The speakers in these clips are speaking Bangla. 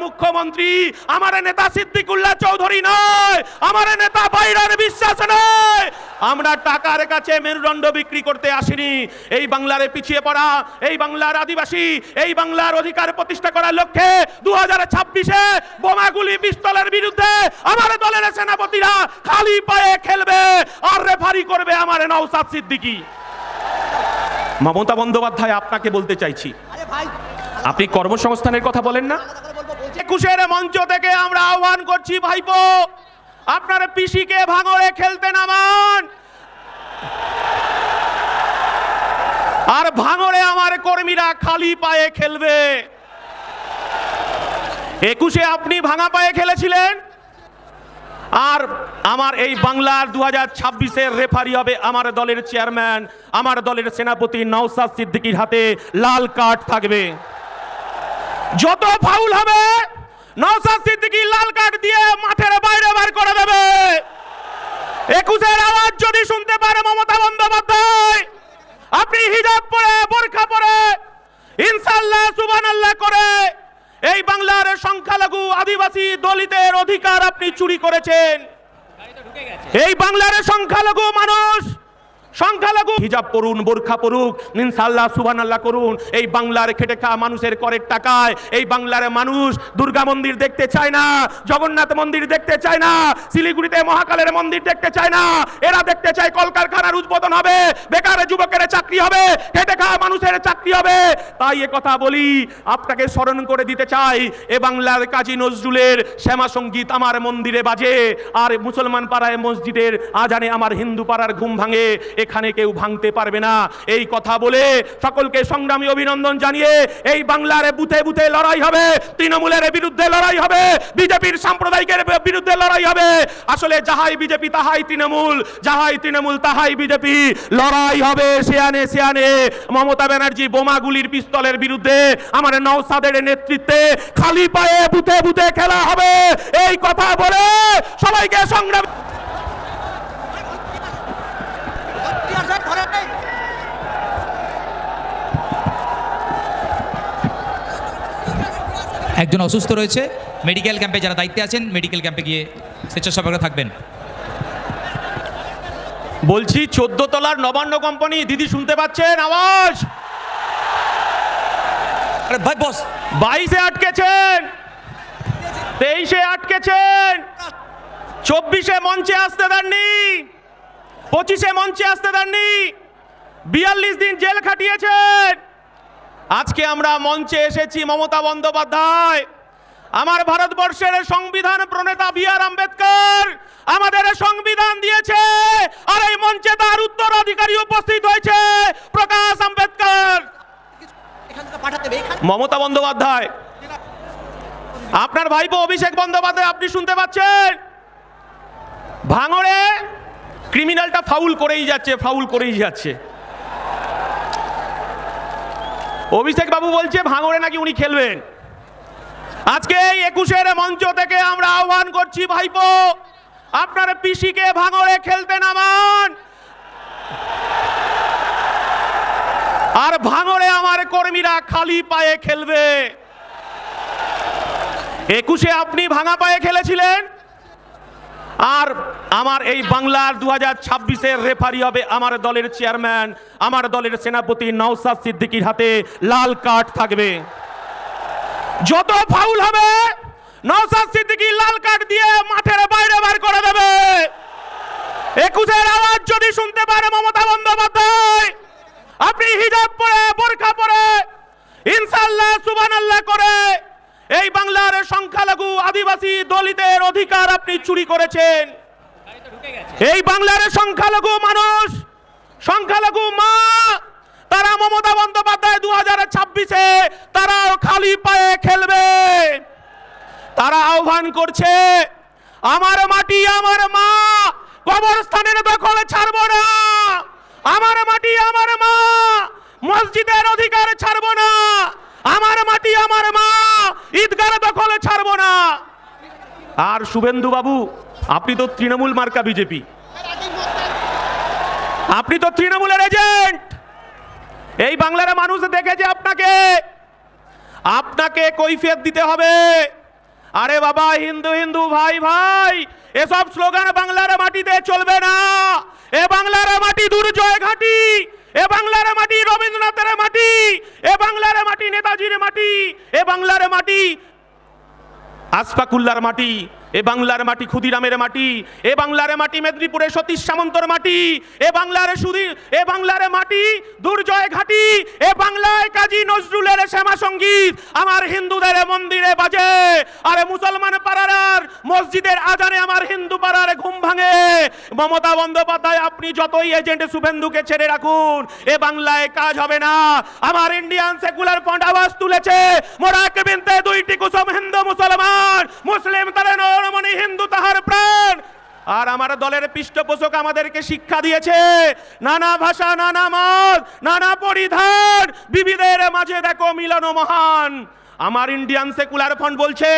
মুখ্যমন্ত্রী আমার নেতা সিদ্দিকুল্লাহ চৌধুরী নয়, আমার নেতা বাইরের বিশ্বাস নয়। আমরা টাকার কাছে মেরুদণ্ড বিক্রি করতে আসিনি। এই বাংলার পিছিয়ে পড়া, এই বাংলার আদিবাসী, এই বাংলার অধিকার প্রতিষ্ঠা করার লক্ষ্যে 2026-এ বোমাগুলি পিস্তলের বিরুদ্ধে আমার দলের সেনাপতিরা খালি পায়ে খেলবে আর রেফারি করবে আমার নওশাদ সিদ্দিকী। মমতা বন্দ্যোপাধ্যায়, আপনাকে বলতে চাইছি, আপনি কর্মসংস্থানের কথা বলেন না? 21-এর মঞ্চ থেকে আমরা আহ্বান করছি, ভাইপো আপনার পিসিকে ভাঙড়ে খেলতে নামান, আর ভাঙড়ে আমার কর্মীরা খালি পায়ে খেলবে। 21-এ আপনি ভাঙা পায়ে খেলেছিলেন, আর আমার এই বাংলার 2026-এর রেফারি হবে আমার দলের চেয়ারম্যান, আমার দলের সেনাপতি নওশাদ সিদ্দিকীর হাতে লাল কার্ড থাকবে। যত ফাউল হবে নওশাদ সিদ্দিকী লাল কার্ড দিয়ে মাঠের বাইরে বার করে দেবে। 21-এর আওয়াজ যদি শুনতে পারে মমতা বন্দ্যোপাধ্যায়, আপনি হিজাব পরে, বোরখা পরে, ইনশাআল্লাহ সুবহানাল্লাহ করে এই বাংলার সংখ্যালঘু আদিবাসী দলিতের অধিকার আপনি চুরি করেছেন। এই বাংলার সংখ্যালঘু মানুষ, সংখ্যালঘু হিজাব পরুন, বোরখা পরুক, ইনশাআল্লাহ সুবহানাল্লাহ করুন। এই বাংলার খেটে খাওয়া মানুষের করের টাকায় এই বাংলার মানুষ দুর্গা মন্দির দেখতে চায় না, জগন্নাথ মন্দির দেখতে চায় না, শিলিগুড়িতে মহাকালের মন্দির দেখতে চায় না। এরা দেখতে চায় কলকারখানার উদ্বোধন হবে, বেকার যুবকের চাকরি হবে, খেটে খাওয়া মানুষের চাকরি হবে। তাই এ কথা বলি, আপনাকে স্মরণ করে দিতে চাই, এ বাংলার কাজী নজরুলের শ্যামা সঙ্গীত আমার মন্দিরে বাজে, আর মুসলমান পাড়ায় মসজিদের আজানে আমার হিন্দু পাড়ার ঘুম ভাঙে, এখানে কেউ ভাঙতে পারবে না। এই কথা বলে সকলকে সংগ্রামী অভিনন্দন জানিয়ে এই বাংলার বুথে বুথে লড়াই হবে, তৃণমূলের বিরুদ্ধে লড়াই হবে, বিজেপির সাম্প্রদায়িকের বিরুদ্ধে লড়াই হবে। আসলে যাহাই বিজেপি তাহাই তৃণমূল, যাহাই তৃণমূল তাহাই বিজেপি। লড়াই হবে সিয়ানে সিয়ানে। মমতা ব্যানার্জি বোমাগুলির পিস্তলের বিরুদ্ধে আমার নওশাদের নেতৃত্বে খালি পায়ে বুথে বুথে খেলা হবে। এই কথা বলে সবাইকে সংগ্রাম একজন অসুস্থ রয়েছে, মেডিকেল ক্যাম্পে যারা দায়িত্বে আছেন মেডিকেল ক্যাম্পে গিয়ে স্বেচ্ছাসেবকরা থাকবেন। বলছি 14 তলার নবান্ন কোম্পানি, দিদি শুনতে পাচ্ছেন আওয়াজ? আরে ভাই বস, 22-এ আটকেছেন, 23-এ আটকেছেন, 24-এ মঞ্চে আসতে দেননি, 25-এ মঞ্চে আসতে দেননি, 42 দিন জেল খাটিয়েছেন। আজকে আমরা মঞ্চে এসেছি মমতা বন্দ্যোপাধ্যায়, আমার ভারতবর্ষের সংবিধান প্রণেতা বি.আর. আম্বেদকর আমাদের সংবিধান দিয়েছে, আর এই মঞ্চে তার উত্তরাধিকারী উপস্থিত হয়েছে প্রকাশ আম্বেদকর। মমতা বন্দ্যোপাধ্যায়, আপনার ভাইপো অভিষেক বন্দ্যোপাধ্যায়, আপনি শুনতে পাচ্ছেন? ভাঙড়ে ক্রিমিনালটা ফাউল করেই যাচ্ছে, ফাউল করেই যাচ্ছে। অভিষেক বাবু বলছে ভাঙড়ে নাকি উনি খেলবেন। আজকে এই 21-এর মঞ্চ থেকে আমরা আহ্বান করছি, ভাইপো আপনার পিসিকে ভাঙড়ে খেলতে নামান, আর ভাঙড়ে আমার কর্মীরা খালি পায়ে খেলবে। 21-এ আপনি ভাঙা পায়ে খেলেছিলেন, আর আমার এই বাংলার 2026-এর রেফারি হবে আমার দলের চেয়ারম্যান, আমার দলের সেনাপতি নওশাদ সিদ্দিকীর হাতে লাল কার্ড থাকবে। যত ফাউল হবে নওশাদ সিদ্দিকী লাল কার্ড দিয়ে মাঠের বাইরে বার করে দেবে। 21-এর আওয়াজ যদি শুনতে পারে মমতা বন্দ্যোপাধ্যায়, আপনি হিজাব পরে, বোরখা পরে, ইনশাআল্লাহ সুবহানাল্লাহ করে এই বাংলার সংখ্যালঘু আদিবাসী দলিতের অধিকার আপনি চুরি করেছেন। এই বাংলার সংখ্যালঘু মানুষ, সংখ্যালঘু মা, তারা মমতা বন্দ্যোপাধ্যায় 2026-এ তারাও খালি পায়ে খেলবে। তারা আহ্বান করছে, আমার মাটি আমার মা, কবরস্থানের দখল ছাড়ব না, আমার মাটি আমার মা, মসজিদের অধিকার ছাড়ব না, আমার মাটি আমার মা, ঈদগাহ দখল ছাড়ব না। আর শুভেন্দু বাবু, আপনি তো তৃণমূল মার্কা বিজেপি, আপনি তো তৃণমূলের এজেন্ট। এই বাংলার মানুষ দেখেছে আপনাকে, আপনাকে কৈফিয়ত দিতে হবে। আরে বাবা, হিন্দু হিন্দু ভাই ভাই, এসব স্লোগান বাংলার মাটিতে চলবে না। এ বাংলার মাটি দুর্জয় ঘাটি, এ বাংলার মাটি রবীন্দ্রনাথের মাটি, এ বাংলার মাটি নেতাজির মাটি, এ বাংলার মাটি আশফাকুল্লার মাটি, এ বাংলার মাটি ক্ষুদিরামের মাটি, এ বাংলার মাটি মেদিনীপুরের সতীশ সামন্তর মাটি, এ বাংলার এ বাংলার মাটি দুর্জয় ঘাটি, এ বাংলায় কাজী নজরুলের শ্যামা সঙ্গীত আমার হিন্দুদের মন্দিরে বাজে, আর মুসলমান পাড়ার মসজিদের আজানে আমার হিন্দু পাড়ার ঘুম ভাঙে। মমতা বন্দ্যোপাধ্যায়, আপনি যতই এজেন্ট শুভেন্দুকে ছেড়ে রাখুন, এ বাংলায় কাজ হবে না। আমার ইন্ডিয়ান সেকুলার ফ্রন্ট আওয়াজ তুলেছে, মোরাক বিনতে দুইটি কুসুম হিন্দু মুসলমান, মুসলিম তারে নরমণি হিন্দু তাহার প্রাণ। আর আমার দলের পৃষ্ঠপোষক আমাদেরকে শিক্ষা দিয়েছে, নানা ভাষা, নানা মত, নানা পরিধান, বিবিধের মাঝে দেখো মিলন মহান। আমার ইন্ডিয়ান সেকুলার ফ্রন্ট বলছে,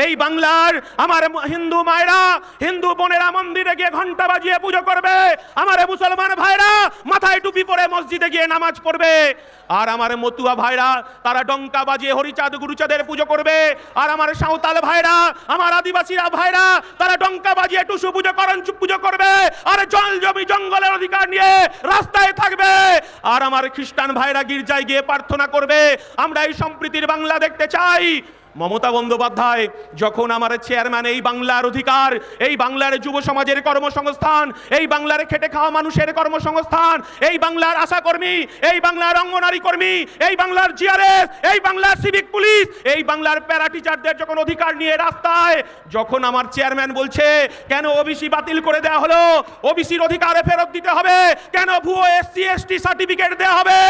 এই বাংলার আমার হিন্দু মায়েরা, হিন্দু বোনেরা মন্দিরে গিয়ে ঘন্টা বাজিয়ে পুজো করবে, আমার মুসলমান ভাইরা মাথায় টুপি পরে মসজিদে গিয়ে নামাজ পড়বে, আর আমার মতুয়া ভাইরা তারা ডঙ্কা বাজিয়ে হরিচাঁদ গুরুচাঁদের পুজো করবে, আর আমার সাঁওতাল ভাইরা, আমার আদিবাসীরা ভাইরা তারা ডঙ্কা বাজিয়ে টুসু পুজো করবে, আর জল জমি জঙ্গলের অধিকার নিয়ে রাস্তায় থাকবে, আর আমার খ্রিস্টান ভাইরা গির্জায় গিয়ে প্রার্থনা করবে। আমরা এই সম্প্রীতির বাংলা দেখতে চাই। মমতা বন্দ্যোপাধ্যায় যখন আমার চেয়ারম্যান, এই বাংলার অধিকার, এই বাংলার যুব সমাজের কর্মসংস্থান, এই বাংলার খেটে খাওয়া মানুষের কর্মসংস্থান, এই বাংলার আশাকর্মী, এই বাংলার অঙ্গনারী কর্মী, এই বাংলার জিআরএস, এই বাংলার সিভিক পুলিশ, এই বাংলার প্যারা টিচারদের যখন অধিকার নিয়ে রাস্তায়, যখন আমার চেয়ারম্যান বলছে কেন ওবিসি বাতিল করে দেওয়া হলো, ওবিসির অধিকারে ফেরত দিতে হবে, কেন ভুয়ো এসসি এসটি সার্টিফিকেট দেওয়া হবে,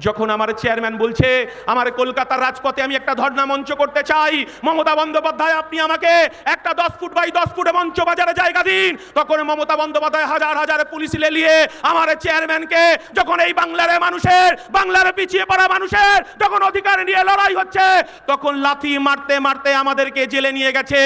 যখন আমার চেয়ারম্যান বলছে আমার কলকাতার রাজপথে আমি একটা ধর্ণা মঞ্চ করতে চাই, মমতা বন্দ্যোপাধ্যায় আপনি আমাকে একটা 10 ফুট বাই 10 ফুট মঞ্চ বাজারে জায়গা দিন, তখন মমতা বন্দ্যোপাধ্যায় হাজার হাজার পুলিশ লেলিয়ে আমার চেয়ারম্যানকে, যখন এই বাংলার মানুষের, বাংলার পিছিয়ে পড়া মানুষের যখন অধিকার নিয়ে লড়াই হচ্ছে, তখন লাথি মারতে মারতে আমাদেরকে জেলে নিয়ে গেছে,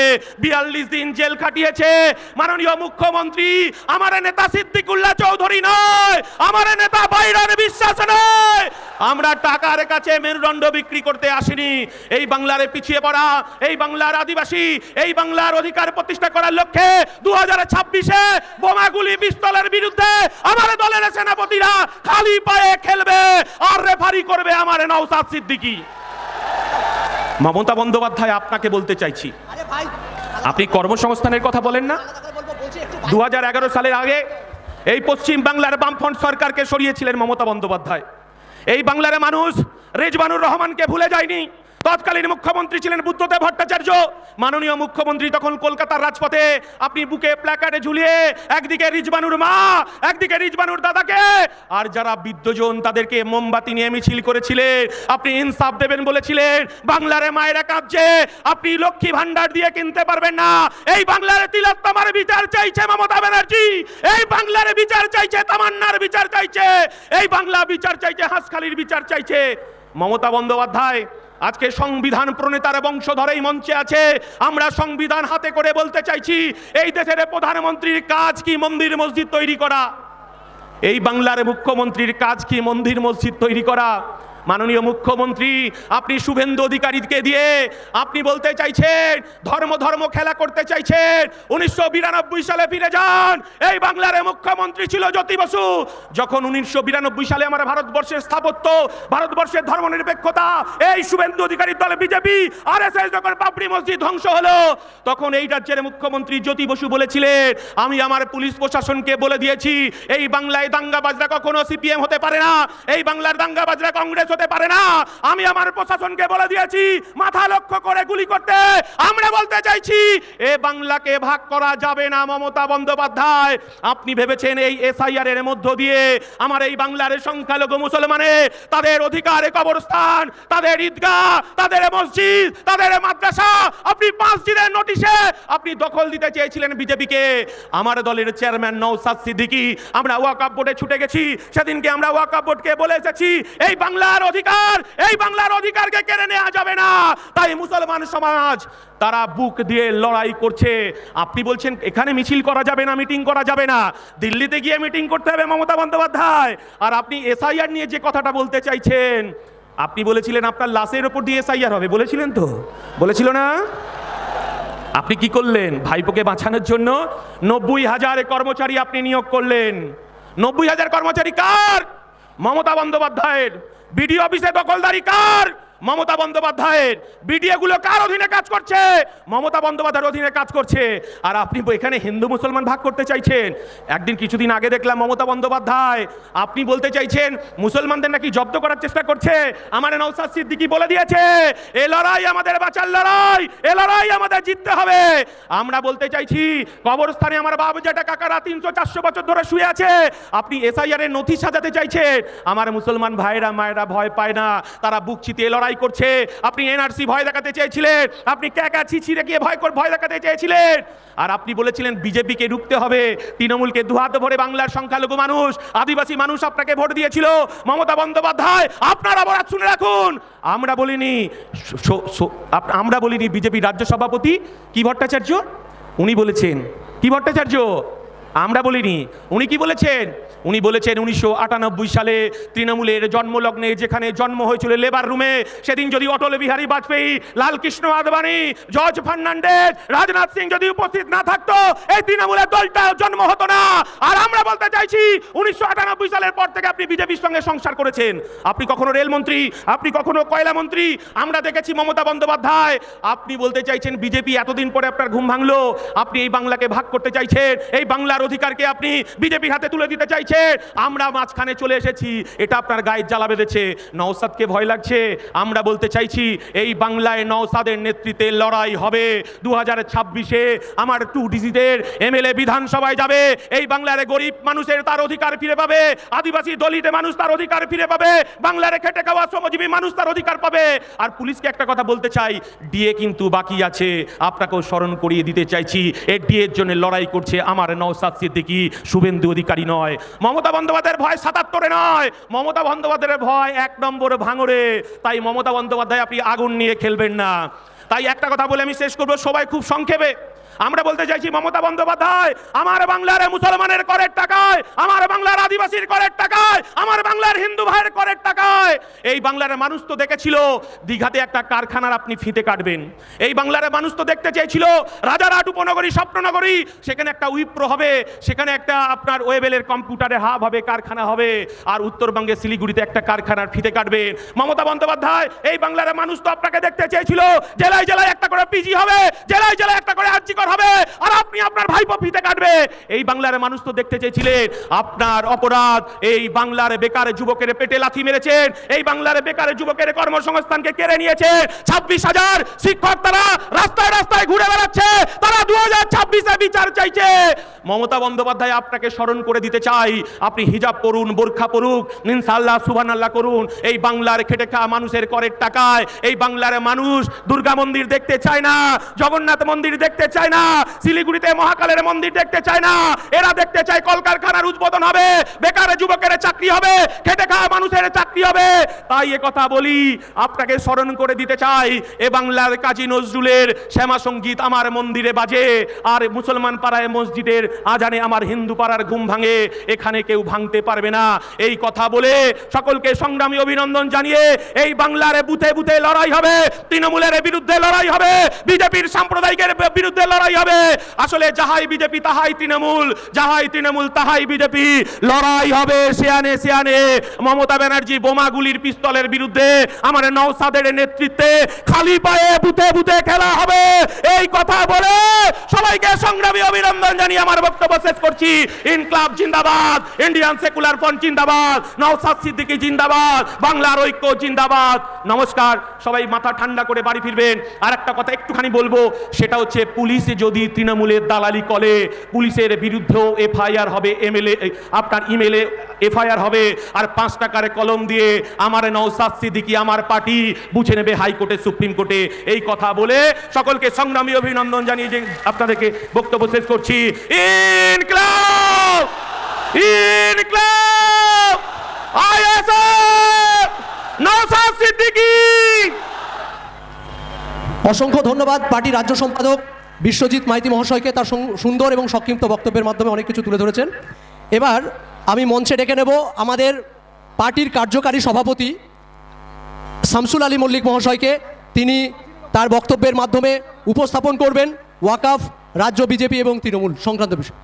42 দিন জেল খাটিয়েছে। মাননীয় মুখ্যমন্ত্রী, আমার নেতা সিদ্দিকুল্লাহ চৌধুরী নয়, আমার নেতা বাইরান বিশ্বাস নয়, আমরা টাকার কাছে মেরুদণ্ড বিক্রি করতে আসিনি। এই বাংলার পিছিয়ে পড়া, এই বাংলার আদিবাসী, এই বাংলার অধিকার প্রতিষ্ঠা করার লক্ষ্যে 2026-এ বোমাগুলি পিস্তলের বিরুদ্ধে আমার দলের সেনাপতিরা খালি পায়ে খেলবে, আর রেফারি করবে আমার নওশাদ সিদ্দিকী। মমতা বন্দ্যোপাধ্যায়, আপনাকে বলতে চাইছি, আপনি কর্মসংস্থানের কথা বলেন না? 2011 সালের আগে এই পশ্চিম বাংলার বামফ্রন্ট সরকারকে সরিয়েছিলেন মমতা বন্দ্যোপাধ্যায়। এই বাংলার মানুষ রেজবানুর রহমানকে ভুলে যায়নি। তৎকালীন মুখ্যমন্ত্রী ছিলেন বুদ্ধদেব ভট্টাচার্য। মাননীয় মুখ্যমন্ত্রী তখন কলকাতার রাজপথে আপনি বুকে প্ল্যাকার্ডে ঝুলিয়ে একদিকে রিজবানুর মা, একদিকে রিজবানুর দাদাকে, আর যারা বিদ্যজন তাদেরকে মোমবাতি নিয়ে মিছিল করেছিলেন। আপনি ইনসাফ দেবেন বলেছিলেন, বাংলার মায়েরা কাঁদছে, আপনি লক্ষ্মী ভান্ডার দিয়ে কিনতে পারবেন না। এই বাংলার তিলোত্তমার বিচার চাইছে মমতা ব্যানার্জি, এই বাংলার বিচার চাইছে তামান্নার বিচার চাইছে, এই বাংলা বিচার চাইছে, হাঁসখালির বিচার চাইছে। মমতা বন্দ্যোপাধ্যায় আজকে সংবিধান প্রণেতার বংশধর এই মঞ্চে আছে। আমরা সংবিধান হাতে করে বলতে চাইছি, এই দেশের প্রধানমন্ত্রীর কাজ কি মন্দির মসজিদ তৈরি করা? এই বাংলার মুখ্যমন্ত্রীর কাজ কি মন্দির মসজিদ তৈরি করা? মাননীয় মুখ্যমন্ত্রী, আপনি শুভেন্দু অধিকারীকে দিয়ে আপনি বলতে চাইছেন ধর্ম খেলা করতে চাইছেন। 1992 সালে ফিরে যান। এই বাংলার মুখ্যমন্ত্রী ছিল জ্যোতি বসু। যখন 1992 সালে আমার ভারতবর্ষের স্থাপত্য, ভারতবর্ষের ধর্মনিরপেক্ষতা, এই শুভেন্দু অধিকারীর দলে বিজেপি আরএসএস যখন বাবরি মসজিদ ধ্বংস হলো, তখন এই রাজ্যের মুখ্যমন্ত্রী জ্যোতি বসু বলেছিলেন, আমি আমার পুলিশ প্রশাসনকে বলে দিয়েছি এই বাংলায় দাঙ্গাবাজরা কখনো সিপিএম হতে পারে না, এই বাংলার দাঙ্গাবাজরা কংগ্রেস হতে পারে না। আমি আমার প্রশাসনকে বলে দিয়েছি মাথা লক্ষ্য করে গুলি করতে। আমরা বলতে চাইছি এ বাংলাকে ভাগ করা যাবে না। মমতা বন্দ্যোপাধ্যায়, আপনি ভেবেছেন এই এসআইআর এর মধ্য দিয়ে আমার এই বাংলার সংখ্যালঘু মুসলমানে তাদের অধিকারে কবরস্থান, তাদের ঈদগাহ, তাদের মসজিদ, তাদের মাদ্রাসা আপনি 5 দিনের নোটিশে আপনি দখল দিতে চেয়েছিলেন বিজেপিকে। আমার দলের চেয়ারম্যান নওশাদ সিদ্দিকী, আমরা ওয়াকফ বোর্ডে ছুটে গেছি। সেদিনকে আমরা ওয়াকফ বোর্ডকে বলে এসেছি এই বাংলার অধিকার, এই বাংলার অধিকারকে কেড়ে নেওয়া যাবে না। তাই মুসলমান সমাজ তারা বুক দিয়ে লড়াই করছে। আপনি বলছেন এখানে মিছিল করা যাবে না, মিটিং করা যাবে না, দিল্লিতে গিয়ে মিটিং করতে হবে মমতা বন্দ্যোপাধ্যায়। আর আপনি এসআইআর নিয়ে যে কথাটা বলতে চাইছেন, আপনি বলেছিলেন আপনার লাশের উপর দিয়ে এসআইআর হবে, বলেছিলেন তো? বলেছিল না? আপনি কি করলেন? ভাইপোকে বাঁচানোর জন্য 90,000 কর্মচারী আপনি নিয়োগ করলেন। 90,000 কর্মচারী কার? মমতা বন্দ্যোপাধ্যায়ের। বিডিও অফিসে দখলদারি কার? মমতা বন্দ্যোপাধ্যায়ের। বিডিএ গুলো কার অধীনে কাজ করছে? মমতা বন্দ্যোপাধ্যায়ের অধীনে কাজ করছে। আর আপনি এখানে হিন্দু মুসলমান ভাগ করতে চাইছেন। একদিন কিছুদিন আগে দেখলাম মমতা বন্দ্যোপাধ্যায় আপনি বলতে চাইছেন মুসলমানদের নাকি জব্দ করার চেষ্টা করছে। আমার নওশাদ সিদ্দিকী বলে দিয়েছে এ লড়াই আমাদের বাঁচার লড়াই, এ লড়াই আমাদের জিততে হবে। আমরা বলতে চাইছি কবরস্থানে আমার বাপ যেটা কাকারা 300-400 বছর ধরে শুয়ে আছে, আপনি এসআইআর এর নথি সাজাতে চাইছেন। আমার মুসলমান ভাইরা মায়েরা ভয় পায় না, তারা বুক চিতিয়ে লড়াই করছে। আপনি এনআরসি ভয় দেখাতে চেয়েছিলেন, আপনি ক্যাকা ছিছিরে গিয়ে ভয় দেখাতে চেয়েছিলেন। আর আপনি বলেছিলেন বিজেপিকে রুখতে হবে, তৃণমূলকে দুহাত ভরে বাংলার সংখ্যালঘু মানুষ আদিবাসী মানুষ আপনাকে ভোট দিয়েছিল। মমতা বন্দ্যোপাধ্যায় আপনারা বরাত শুনে রাখুন, আমরা বলিনি বিজেপি রাজ্য সভাপতি কি ভট্টাচার্য, উনি বলেছেন কি ভট্টাচার্য, আমরা বলিনি। উনি কি বলেছেন? উনি বলেছেন 1998 সালে তৃণমূলের জন্মলগ্নে যেখানে জন্ম হয়েছিল লেবার রুমে, সেদিন যদি অটল বিহারী বাজপেয়ী, লালকৃষ্ণ আদবানি, জর্জ ফার্নান্ডেজ, রাজনাথ সিং যদি উপস্থিত না থাকতো এই তৃণমূলের দলটা জন্ম হতো না। আর আমরা বলতে চাইছি 1998 সালের পর থেকে আপনি বিজেপির সঙ্গে সংসার করেছেন। আপনি কখনো রেলমন্ত্রী, আপনি কখনো কয়লা মন্ত্রী, আমরা দেখেছি মমতা বন্দ্যোপাধ্যায়। আপনি বলতে চাইছেন বিজেপি এতদিন পরে আপনার ঘুম ভাঙলো, আপনি এই বাংলাকে ভাগ করতে চাইছেন, এই বাংলার অধিকারকে আপনি বিজেপির হাতে তুলে দিতে চাইছেন। আমরা মাঝখানে চলে এসেছি, এটা আপনার গায়ে জ্বালা বেঁধেছে। নওশাদকে ভয় লাগছে। আমরা বলতে চাইছি এই বাংলায় নওশাদের নেতৃত্বে লড়াই হবে। 2026-এ আমার 2 ডিজিটের এমএলএ বিধানসভায় যাবে। এই বাংলার গরিব মানুষের তার অধিকার ফিরে পাবে, আদিবাসী দলিত মানুষ তার অধিকার ফিরে পাবে, বাংলার খেটে খাওয়া শ্রমজীবী মানুষ তার অধিকার পাবে। আর পুলিশকে একটা কথা বলতে চাই, ডিএ কিন্তু বাকি আছে, আপনাকেও স্মরণ করিয়ে দিতে চাইছি এই ডিএর জন্য লড়াই করছে আমার নওশাদ সিদ্দিকী, শুভেন্দু অধিকারী নয়। মমতা বন্দ্যোপাধ্যায়ের ভয় 77-এ নয়, মমতা বন্দ্যোপাধ্যায়ের ভয় 1 নম্বর ভাঙড়ে। তাই মমতা বন্দ্যোপাধ্যায় আপনি আগুন নিয়ে খেলবেন না। তাই একটা কথা বলে আমি শেষ করবো, সবাই খুব সংক্ষেপে। আমরা বলতে চাইছি মমতা বন্দ্যোপাধ্যায় আমার বাংলার মুসলমানের করের টাকায়, আমার বাংলার আদিবাসীর করের টাকায়, আমার বাংলার হিন্দু ভাইয়ের করের টাকায় এই বাংলার মানুষ তো দেখেছিল দীঘাতে একটা কারখানার আপনি ফিতে কাটবেন। এই বাংলার মানুষ তো দেখতে চেয়েছিল রাজারহাট উপনগরী স্বপ্ননগরী, সেখানে একটা উইপ্রো হবে, সেখানে একটা আপনার ওয়েবেলের কম্পিউটারের হাব হবে, কারখানা হবে। আর উত্তরবঙ্গে শিলিগুড়িতে একটা কারখানার ফিতে কাটবেন। মমতা বন্দ্যোপাধ্যায় এই বাংলার মানুষ তো আপনাকে দেখতে চেয়েছিল জেলায় জেলায় একটা করে পিজি হবে, জেলায় জেলায় একটা করে আর্জিকর হবে, আর আপনি আপনার ভাইপো ফিতে কাটবে। এই বাংলার মানুষ তো দেখতে চেয়েছিলেন আপনার অপরাধ এই বাংলার বেকার যুবকের পেটে লাথি মেরেছেন, এই বাংলার বেকার যুবকের কর্মসংস্থানকে কেড়ে নিয়েছে। 26,000 শিক্ষক তারা রাস্তায় রাস্তায় ঘুরে বেড়াচ্ছে, তারা 2026-এ বিচার চাইছে। মমতা বন্দ্যোপাধ্যায় আপনাকে স্মরণ করে দিতে চাই, আপনি হিজাব পরুন, বোরখা পরুন, ইনশাআল্লাহ সুবহানাল্লাহ করুন। এই বাংলার খেটে খাওয়া মানুষের করের টাকায় এই বাংলার মানুষ দুর্গা মন্দির দেখতে চায় না, জগন্নাথ মন্দির দেখতে চায় না, শিলিগুড়িতে মহাকালের মন্দির দেখতে চায় না। এরা দেখতে চায় কলকারখানার উদ্বোধন হবে, বেকার যুবকের চাকরি হবে, খেটে খাওয়া মানুষের চাকরি হবে। তাই এ কথা বলি, আপনাকে স্মরণ করে দিতে চাই এ বাংলার কাজী নজরুলের শ্যামা সঙ্গীত আমার মন্দিরে বাজে, আর মুসলমান পাড়ায় মসজিদের আজানে আমার হিন্দু পাড়ার ঘুম ভাঙে, এখানে কেউ ভাঙতে পারবে না। এই কথা বলে সকলকে সংগ্রামী অভিনন্দন জানিয়ে এই বাংলার বুথে বুথে লড়াই হবে, তৃণমূলের বিরুদ্ধে লড়াই হবে, বিজেপির সাম্প্রদায়িকের বিরুদ্ধে লড়াই হবে। আসলে যাহাই বিজেপি তাহাই তৃণমূল, যাহাই তৃণমূল তাহাই বিজেপি। লড়াই হবে সিয়ানে সিয়ানে। মমতা ব্যানার্জি বোমাগুলির পিস্তলের বিরুদ্ধে আমার নওশাদের নেতৃত্বে খালি পায়ে বুথে বুথে খেলা হবে। এই কথা বলে সবাইকে সংগ্রামী অভিনন্দন জানিয়ে আমার বক্তব্য শেষ করছি। ইনকলাব জিন্দাবাদ, ইন্ডিয়ান সেকুলার ফ্রন্ট জিন্দাবাদ, নওশাদ সিদ্দিকী জিন্দাবাদ, বাংলার ঐক্য জিন্দাবাদ। নমস্কার, সবাই মাথা ঠান্ডা করে বাড়ি ফিরবেন। আর একটা কথা একটুখানি বলবো, সেটা হচ্ছে পুলিশে যদি তৃণমূলের দালালি করে পুলিশের বিরুদ্ধেও এফআইআর হবে, এমএলএ আপনার ইমেলে এফআইআর হবে। আর 5 টাকার কলম দিয়ে আমার নওশাদ সিদ্দিকী আমার পার্টি বুঝে নেবে হাইকোর্টে, সুপ্রিম কোর্টে। এই কথা বলে সকলকে সংগ্রামী অভিনন্দন জানিয়ে যে আপনাদেরকে বক্তব্য শেষ করছি। ইনকলাব, ইনকলাব, আইএসএফ, নওশাদ সিদ্দিকী। অসংখ্য ধন্যবাদ পার্টি রাজ্য সম্পাদক বিশ্বজিৎ মাইতি মহাশয়কে, তার সুন্দর এবং সংক্ষিপ্ত বক্তব্যের মাধ্যমে অনেক কিছু তুলে ধরেছেন। এবার আমি মঞ্চে ডেকে নেব আমাদের পার্টির কার্যকারী সভাপতি শামসুল আলী মল্লিক মহাশয়কে। তিনি তার বক্তব্যের মাধ্যমে উপস্থাপন করবেন ওয়াকাফ, রাজ্য বিজেপি এবং তৃণমূল সংক্রান্ত বিষয়।